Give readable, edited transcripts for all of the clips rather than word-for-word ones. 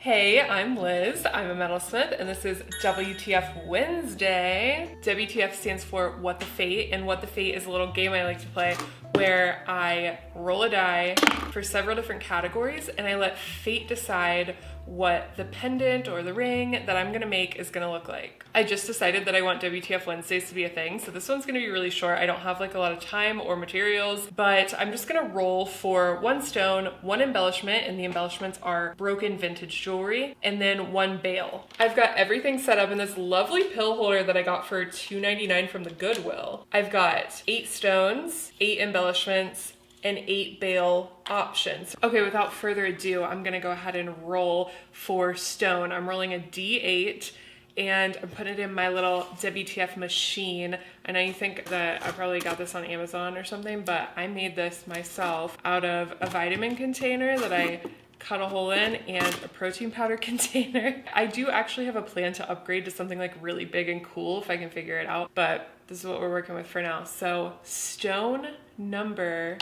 Hey, I'm Liz. I'm a metalsmith, and this is WTF Wednesday. WTF stands for What the Fate, and What the Fate is a little game I like to play where I roll a die for several different categories, and I let fate decide what the pendant or the ring that I'm gonna make is gonna look like. I just decided that I want WTF Wednesdays to be a thing, so this one's gonna be really short. I don't have like a lot of time or materials, but I'm just gonna roll for one stone, one embellishment, and the embellishments are broken vintage jewelry, and then one bail. I've got everything set up in this lovely pill holder that I got for $2.99 from the Goodwill. I've got 8 stones, 8 embellishments, and 8 bail options. Okay, without further ado, I'm gonna go ahead and roll for stone. I'm rolling a D8 and I'm putting it in my little WTF machine. I know you think that I probably got this on Amazon or something, but I made this myself out of a vitamin container that I cut a hole in and a protein powder container. I do actually have a plan to upgrade to something like really big and cool if I can figure it out, but this is what we're working with for now. So stone number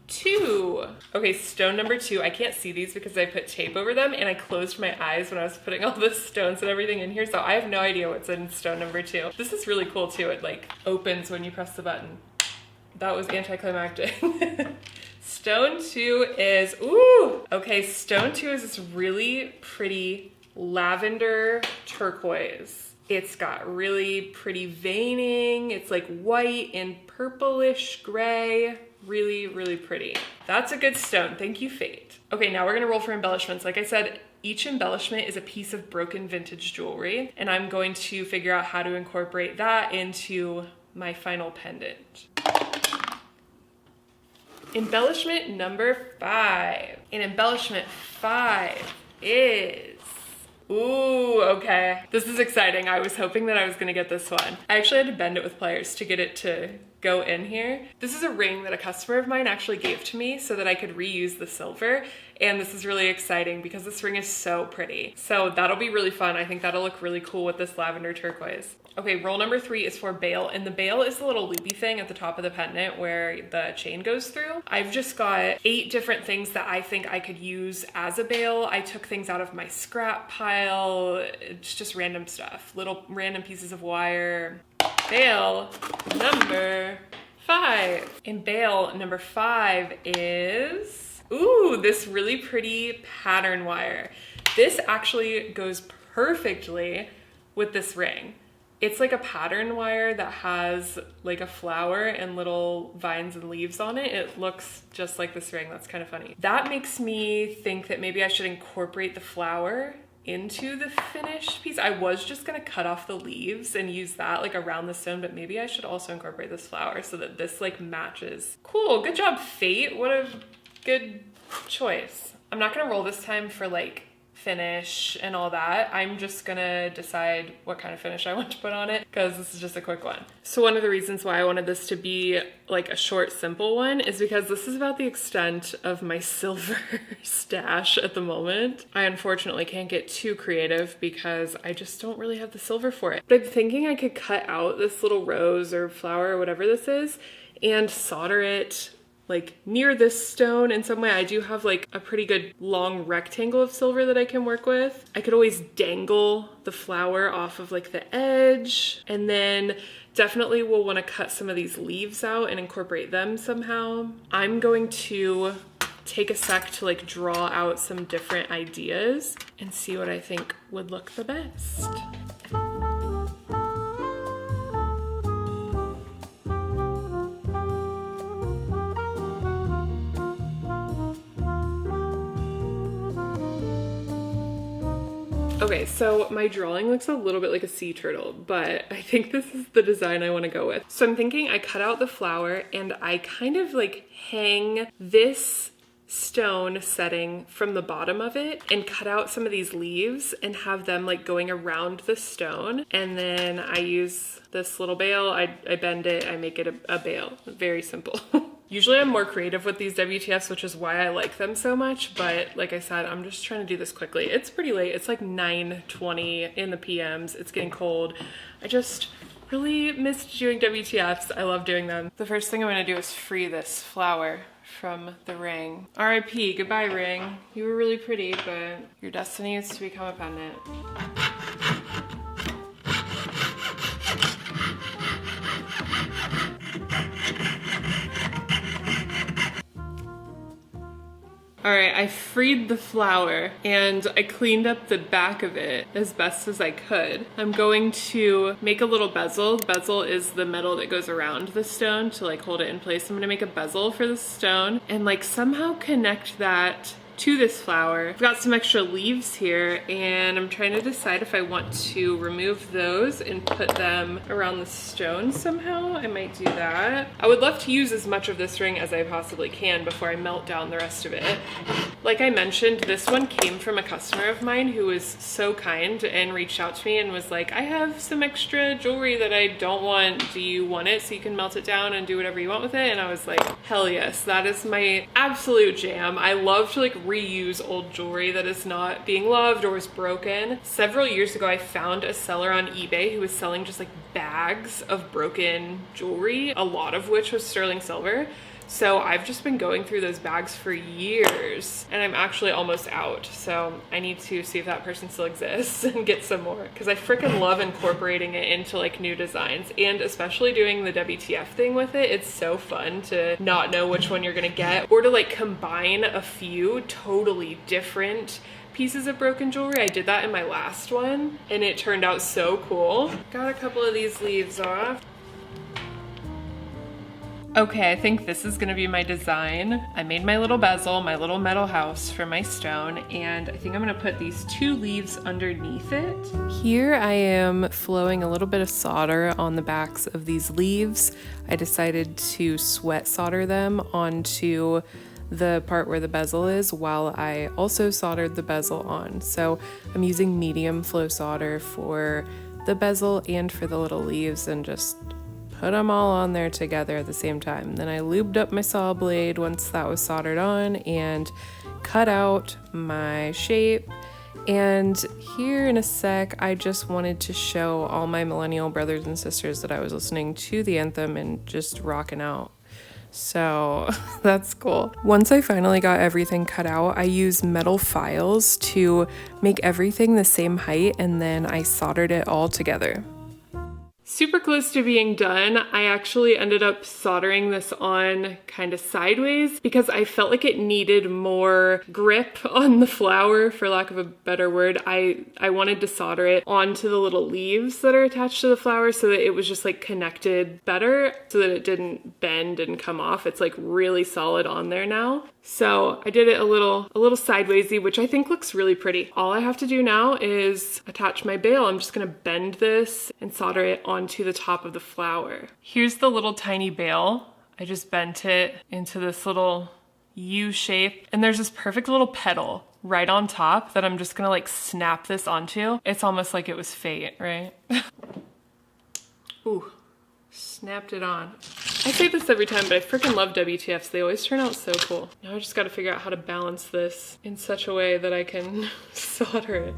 2. Okay, stone number 2. I can't see these because I put tape over them and I closed my eyes when I was putting all the stones and everything in here, so I have no idea what's in stone number 2. This is really cool too. It like opens when you press the button. That was anticlimactic. Stone 2 is, ooh! Okay, stone 2 is this really pretty lavender turquoise. It's got really pretty veining. It's like white and purplish gray. Really, really pretty. That's a good stone. Thank you, fate. Okay, now we're gonna roll for embellishments. Like I said, each embellishment is a piece of broken vintage jewelry, and I'm going to figure out how to incorporate that into my final pendant. Embellishment number 5. And embellishment 5 is, ooh, okay. This is exciting. I was hoping that I was gonna get this one. I actually had to bend it with pliers to get it to go in here. This is a ring that a customer of mine actually gave to me so that I could reuse the silver. And this is really exciting because this ring is so pretty. So that'll be really fun. I think that'll look really cool with this lavender turquoise. Okay, roll number 3 is for bail, and the bail is the little loopy thing at the top of the pendant where the chain goes through. I've just got 8 different things that I think I could use as a bail. I took things out of my scrap pile. It's just random stuff, little random pieces of wire. Bail number 5. And bail number 5 is, ooh, this really pretty pattern wire. This actually goes perfectly with this ring. It's like a pattern wire that has like a flower and little vines and leaves on it. It looks just like this ring. That's kind of funny. That makes me think that maybe I should incorporate the flower into the finished piece. I was just gonna cut off the leaves and use that like around the stone, but maybe I should also incorporate this flower so that this like matches. Cool, good job, fate. What a good choice. I'm not gonna roll this time for like finish and all that. I'm just gonna decide what kind of finish I want to put on it because this is just a quick one. So one of the reasons why I wanted this to be like a short, simple one is because this is about the extent of my silver stash at the moment. I unfortunately can't get too creative because I just don't really have the silver for it. But I'm thinking I could cut out this little rose or flower or whatever this is and solder it like near this stone in some way. I do have like a pretty good long rectangle of silver that I can work with. I could always dangle the flower off of like the edge, and then definitely we'll want to cut some of these leaves out and incorporate them somehow. I'm going to take a sec to like draw out some different ideas and see what I think would look the best. Okay, so my drawing looks a little bit like a sea turtle, but I think this is the design I want to go with. So I'm thinking I cut out the flower and I kind of like hang this stone setting from the bottom of it and cut out some of these leaves and have them like going around the stone. And then I use this little bail, I bend it, I make it a bail. Very simple. Usually I'm more creative with these WTFs, which is why I like them so much, but like I said, I'm just trying to do this quickly. It's pretty late. It's like 9:20 in the PMs. It's getting cold. I just really missed doing WTFs. I love doing them. The first thing I'm gonna do is free this flower from the ring. R.I.P. Goodbye, ring. You were really pretty, but your destiny is to become a pendant. All right, I freed the flower and I cleaned up the back of it as best as I could. I'm going to make a little bezel. The bezel is the metal that goes around the stone to like hold it in place. I'm gonna make a bezel for the stone and like somehow connect that to this flower. I've got some extra leaves here and I'm trying to decide if I want to remove those and put them around the stone somehow. I might do that. I would love to use as much of this ring as I possibly can before I melt down the rest of it. Like I mentioned, this one came from a customer of mine who was so kind and reached out to me and was like, I have some extra jewelry that I don't want. Do you want it so you can melt it down and do whatever you want with it? And I was like, hell yes, that is my absolute jam. I love to like reuse old jewelry that is not being loved or is broken. Several years ago, I found a seller on eBay who was selling just like bags of broken jewelry, a lot of which was sterling silver. So I've just been going through those bags for years and I'm actually almost out. So I need to see if that person still exists and get some more because I freaking love incorporating it into like new designs and especially doing the WTF thing with it. It's so fun to not know which one you're gonna get or to like combine a few totally different pieces of broken jewelry. I did that in my last one and it turned out so cool. Got a couple of these leaves off. Okay, I think this is gonna be my design. I made my little bezel, my little metal house for my stone, and I think I'm gonna put these 2 leaves underneath it. Here I am flowing a little bit of solder on the backs of these leaves. I decided to sweat solder them onto the part where the bezel is while I also soldered the bezel on. So I'm using medium flow solder for the bezel and for the little leaves and just put them all on there together at the same time. Then I lubed up my saw blade once that was soldered on and cut out my shape. And here in a sec, I just wanted to show all my millennial brothers and sisters that I was listening to the anthem and just rocking out. So that's cool. Once I finally got everything cut out, I used metal files to make everything the same height and then I soldered it all together. Super close to being done. I actually ended up soldering this on kind of sideways because I felt like it needed more grip on the flower, for lack of a better word. I wanted to solder it onto the little leaves that are attached to the flower so that it was just like connected better so that it didn't bend and come off. It's like really solid on there now. So I did it a little sidewaysy, which I think looks really pretty. All I have to do now is attach my bail. I'm just gonna bend this and solder it onto the top of the flower. Here's the little tiny bail. I just bent it into this little U shape, and there's this perfect little petal right on top that I'm just gonna like snap this onto. It's almost like it was fate, right? Ooh. Snapped it on. I say this every time, but I freaking love WTFs. They always turn out so cool. Now I just gotta figure out how to balance this in such a way that I can solder it.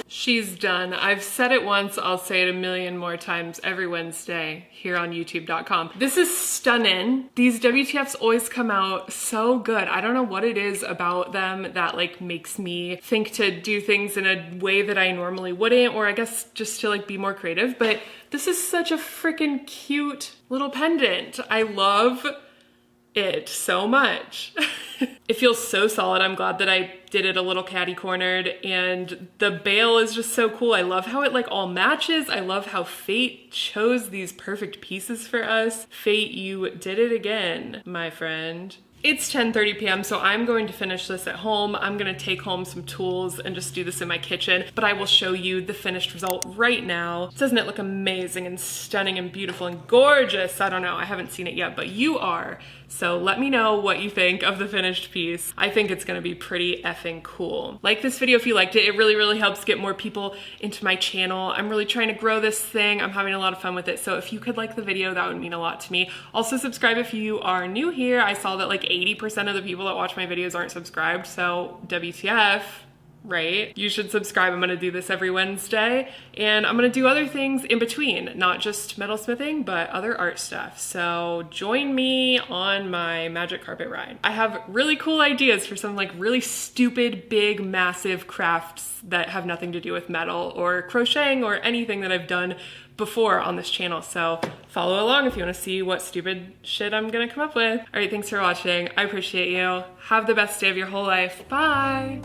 She's done. I've said it once, I'll say it a million more times every Wednesday here on youtube.com. This is stunning. These WTFs always come out so good. I don't know what it is about them that like makes me think to do things in a way that I normally wouldn't, or I guess just to like be more creative, but this is such a freaking cute little pendant. I love it so much. It feels so solid. I'm glad that I did it a little catty cornered, and the bail is just so cool. I love how it like all matches. I love how fate chose these perfect pieces for us. Fate, you did it again, my friend. It's 10:30 p.m. so I'm going to finish this at home. I'm gonna take home some tools and just do this in my kitchen, but I will show you the finished result right now. Doesn't it look amazing and stunning and beautiful and gorgeous? I don't know, I haven't seen it yet, but you are. So let me know what you think of the finished piece. I think it's gonna be pretty effing cool. Like this video if you liked it. It really, really helps get more people into my channel. I'm really trying to grow this thing. I'm having a lot of fun with it. So if you could like the video, that would mean a lot to me. Also subscribe if you are new here. I saw that like 80% of the people that watch my videos aren't subscribed. So WTF. Right? You should subscribe. I'm gonna do this every Wednesday, and I'm gonna do other things in between, not just metalsmithing, but other art stuff. So join me on my magic carpet ride. I have really cool ideas for some like really stupid, big, massive crafts that have nothing to do with metal or crocheting or anything that I've done before on this channel. So follow along if you wanna see what stupid shit I'm gonna come up with. All right, thanks for watching. I appreciate you. Have the best day of your whole life. Bye.